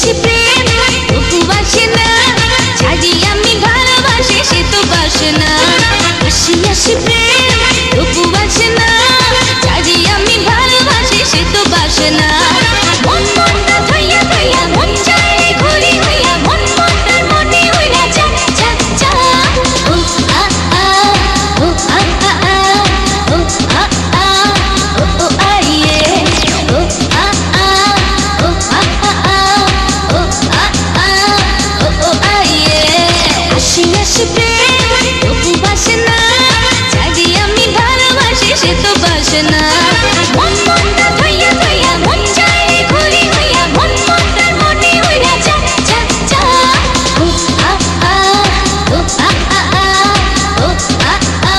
আসি প্রেম তবু বাসে না, ছাড়ি আমি ভালোবাসি সে তো বাসে না। আসি আসি প্রেম তবু বাসে না, ছাড়ি আমি ভালোবাসি সে তো বাসে না। মন মনটা থইয়া থইয়া মন চায় ঘুরি হইয়া, মন মনটার মনে হইয়া চা চা চা। ও আ আ ও আ আ আ ও আ আ ও ও আইয়ে ও আ আ ও আ আ আ ও আ আ ও ও আইয়ে। আসি আসি প্রেম তবু বাসে না, ছাড়ি আমি ভালোবাসি সে তো বাসে না। মন মনটা থইয়া থইয়া মন চায় ঘুরি হইয়া, মন মনটার মনে হইয়া চা চা চা। ও আ আ ও আ আ আ ও আ আ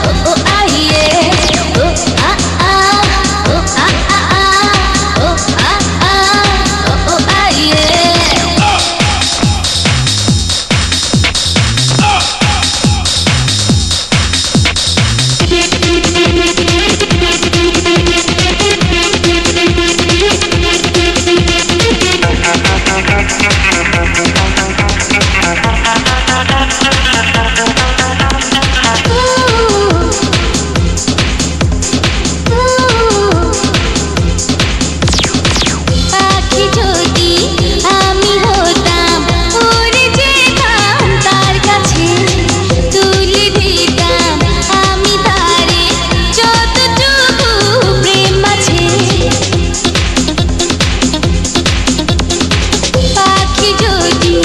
ও ও আইয়ে ও আ আ ও আ আ আ ও আ আ ও ও আইয়ে। পাখি যদি আমি হতাম, উড়ে যেতাম তার কাছে, তুলে দিতাম আমি তারে যতটুকু প্রেম আছে। পাখি যদি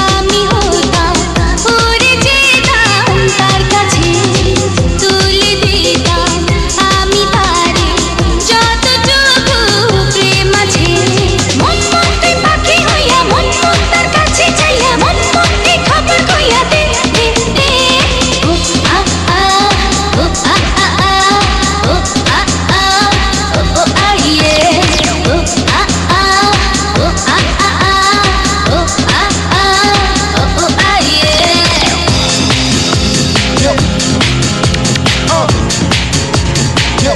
আমি হতাম, উড়ে যেতাম তার কাছে, তুলে দিতাম আমি তারে যতটুকু প্রেম আছে। মন মনতে পাখি হইয়া, মন মন তার কাছে চাইয়া, মন মনতে খবর কইয়া দে দে দে। ও আ আ ও আ আ আ ও আ আ ও ও আইয়ে ও আ আ ও আ আ আ ও আ আ ও ও আইয়ে। Yo, yo,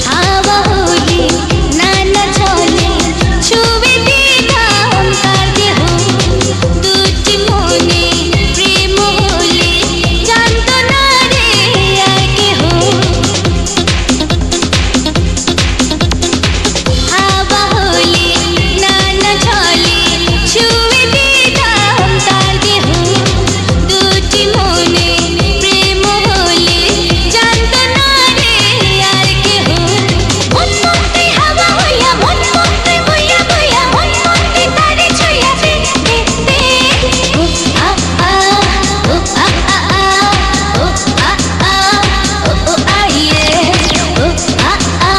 হাওয়া হলে নানা চলে, ছুঁয়ে দিতাম তার দেহ, দুটি মনে প্রেম হলে জানত না রে আর কেহ। হাওয়া হলে নানা চলে, ছুঁয়ে দিতাম তার দেহ, দুটি মনে প্রেম হলে জানত না রে আর কেহ। মন মনতে হাওয়া হইয়া, মন মনতে বইয়া বইয়া, মন মনতে তারে ছুঁইয়া দে দে দে। ও আ আ ও আ আ আ ও আ আ ও ও আইয়ে ও আ আ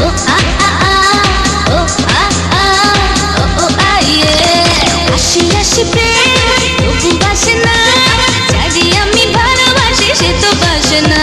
ও আ আ আ ও আ আ ও ও আইয়ে। আসি আসি প্রেম তবু বাসে না, ছাড়ি আমি ভালোবাসি সে তো বাসে না।